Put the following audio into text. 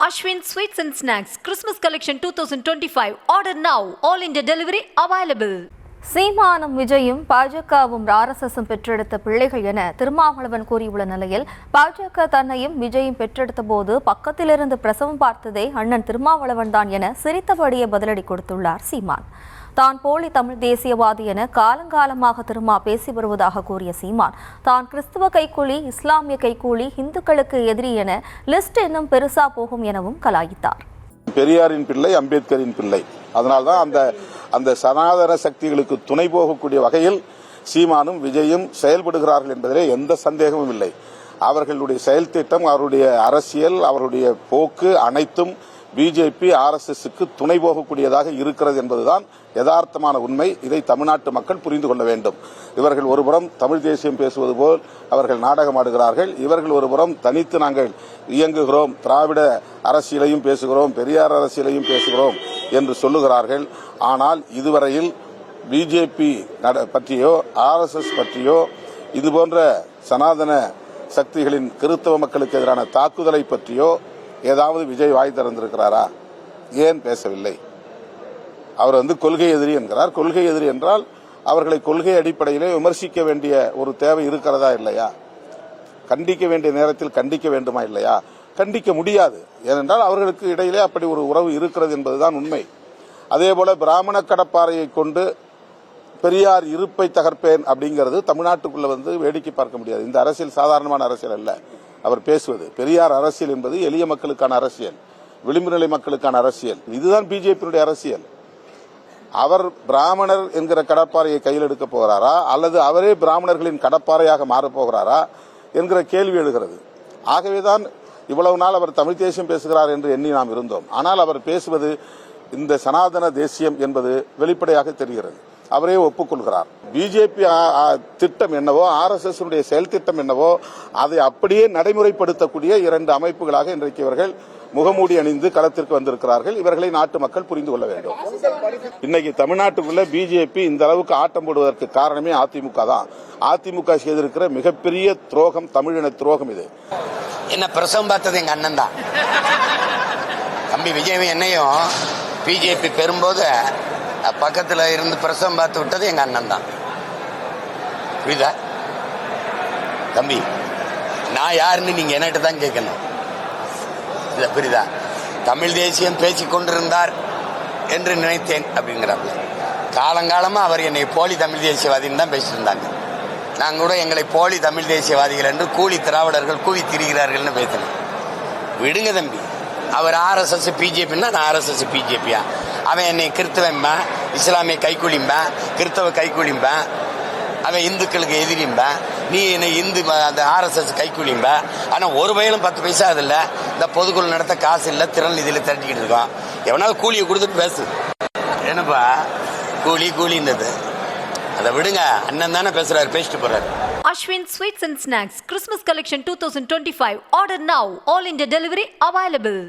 Ashwin Sweets and Snacks Christmas Collection 2025. Order now. All India delivery available. சீமானும் விஜயும் பாஜகவும் ஆர்எஸ்எஸும் பெற்றெடுத்த பிள்ளைகள் என திருமாவளவன் கூறியுள்ள நிலையில் பாஜக தன்னையும் விஜயும் பெற்றெடுத்த போது பக்கத்திலிருந்து பிரசவம் பார்த்ததே அண்ணன் திருமாவளவன் தான் என சிரித்தபடியே பதிலடி கொடுத்துள்ளார் சீமான். தான் போலி தமிழ் தேசியவாதி என காலங்காலமாக திருமா பேசி வருவதாக கூறிய சீமான், தான் கிறிஸ்துவ கைக்கூலி, இஸ்லாமிய கைக்கூலி, இந்துக்களுக்கு எதிரி என லிஸ்ட் இன்னும் பெருசா போகும் எனவும் கலாய்த்தார். பெரியாரின் பிள்ளை, அம்பேத்கரின் பிள்ளை. அதனால்தான் அந்த சனாதன சக்திகளுக்கு துணை போகக்கூடிய வகையில் சீமானும் விஜயும் செயல்படுகிறார்கள் என்பதிலே எந்த சந்தேகமும் இல்லை. அவர்களுடைய செயல் திட்டம், அவருடைய அரசியல், அவருடைய போக்கு அனைத்தும் பிஜேபி, ஆர்எஸ்எஸ்க்கு துணை போகக்கூடியதாக இருக்கிறது என்பதுதான் யதார்த்தமான உண்மை. இதை தமிழ்நாட்டு மக்கள் புரிந்து கொள்ள வேண்டும். இவர்கள் ஒருபுறம் தமிழ் தேசியம் பேசுவது போல் அவர்கள் நாடகமாடுகிறார்கள். இவர்கள் ஒருபுறம் தனித்து நாங்கள் இயங்குகிறோம், திராவிட அரசியலையும் பேசுகிறோம், பெரியார் அரசியலையும் பேசுகிறோம் என்று சொல்லுகிறார்கள். ஆனால் இதுவரையில் பிஜேபி பற்றியோ ஆர்எஸ்எஸ் பற்றியோ இதுபோன்ற சனாதன சக்திகளின் கிறிஸ்தவ மக்களுக்கு எதிரான தாக்குதலை பற்றியோ ஏதாவது விஜய் வாய் திறந்திருக்கிறாரா? ஏன் பேசவில்லை? அவர் கொள்கை எதிரி என்கிறார். கொள்கை எதிரி என்றால் அவர்களை கொள்கை அடிப்படையிலே விமர்சிக்க வேண்டிய ஒரு தேவை இருக்கிறதா இல்லையா? கண்டிக்க வேண்டிய நேரத்தில் கண்டிக்க வேண்டுமா இல்லையா? கண்டிக்க முடியாது. ஏனென்றால் அவர்களுக்கு இடையிலே அப்படி ஒரு உறவு இருக்கிறது என்பதுதான் உண்மை. அதேபோல பிராமண கடப்பாறையை கொண்டு பெரியார் இருப்பை தகர்ப்பேன் அப்படிங்கிறது தமிழ்நாட்டுக்குள்ள வேடிக்கை பார்க்க முடியாது. இந்த அரசியல் சாதாரணமான அரசியல் அல்ல. அவர் பேசுவது பெரியார் அரசியல் என்பது எளிய மக்களுக்கான அரசியல், விளிம்பு நிலை மக்களுக்கான அரசியல். இதுதான் பிஜேபியினுடைய அரசியல். அவர் பிராமணர் என்கிற கடப்பாறையை கையில் எடுக்க போகிறாரா அல்லது அவரே பிராமணர்களின் கடப்பாறையாக மாறப்போகிறாரா என்கிற கேள்வி எழுகிறது. ஆகவேதான் இவ்வளவு நாள் அவர் தமிழ் தேசியம் பேசுகிறார் என்று எண்ணி நாம் இருந்தோம். ஆனால் அவர் பேசுவது இந்த சனாதன தேசியம் என்பது வெளிப்படையாக தெரிகிறது. அவரே ஒப்புக்கொள்கிறார். பிஜேபி திட்டம் என்னவோ, ஆர்எஸ்எஸ் செயல் திட்டம் என்னவோ அதை அப்படியே நடைமுறைப்படுத்தக்கூடிய இரண்டு அமைப்புகளாக இன்றைக்கு இவர்கள் முகமூடி அணிந்து களத்திற்கு வந்திருக்கிறார்கள். இவர்களை நாட்டு மக்கள் புரிந்து கொள்ள வேண்டும். இன்னைக்கு தமிழ்நாட்டுக்குள்ள பிஜேபி இந்த அளவுக்கு ஆட்டம் போடுவதற்கு காரணமே அதிமுக தான். அதிமுக செய்திருக்கிற மிகப்பெரிய துரோகம், தமிழின துரோகம். இது என்ன பிரசவம் பார்த்தது எங்க அண்ணன் தான். தம்பி விஜய் என்னையும் பிஜேபி பெறும்போது பக்கத்தில் இருந்து பிரசவம் பார்த்து விட்டது எங்க அண்ணன் தான். புரியுதா தம்பி? நான் யாருன்னு நீங்க என்கிட்ட தான் கேட்கணும். இத புரியுதா? தமிழ் தேசியம் பேசிக் கொண்டிருந்தார் என்று நினைத்தேன் அப்படிங்கிறாங்க. காலங்காலமா அவர் என்னை போலி தமிழ் தேசியவாதின்னு தான் பேசிட்டு இருந்தாங்க. நாங்க கூட எங்களை போலி தமிழ் தேசியவாதிகள் என்று கூலி திராவிடர்கள் கூவி திரிகிறார்கள் பேசினேன். விடுங்க தம்பி. அவர் ஆர்எஸ்எஸ் பிஜேபின்னா நான் ஆர்எஸ்எஸ் பிஜேபியா? அவன் என்னை கிறிஸ்தவன்பா, இஸ்லாமிய கைக்கூலிம்பேன், கிறிஸ்தவ கைக்கூலிம்பேன், அவன் இந்துக்களுக்கு எதிரிம்பேன், நீ என்னை இந்து அந்த ஆர்எஸ்எஸ் கைக்கூலிம்ப. ஆனா ஒரு வயலும் 10 பைசா அது இல்ல. இந்த பொதுக்குழு நடத்த காசு இல்ல, திறன் நிதியில திரட்டிக்கிட்டு இருக்கோம். எவனாவது கூலியை கொடுத்துட்டு பேசு. என்னப்பா கூலின்றது? அதை விடுங்க. அண்ணன் தானே பேசுறாரு, பேசிட்டு போறாரு. Ashwin Sweets and Snacks Christmas Collection 2025. Order now. All India delivery available.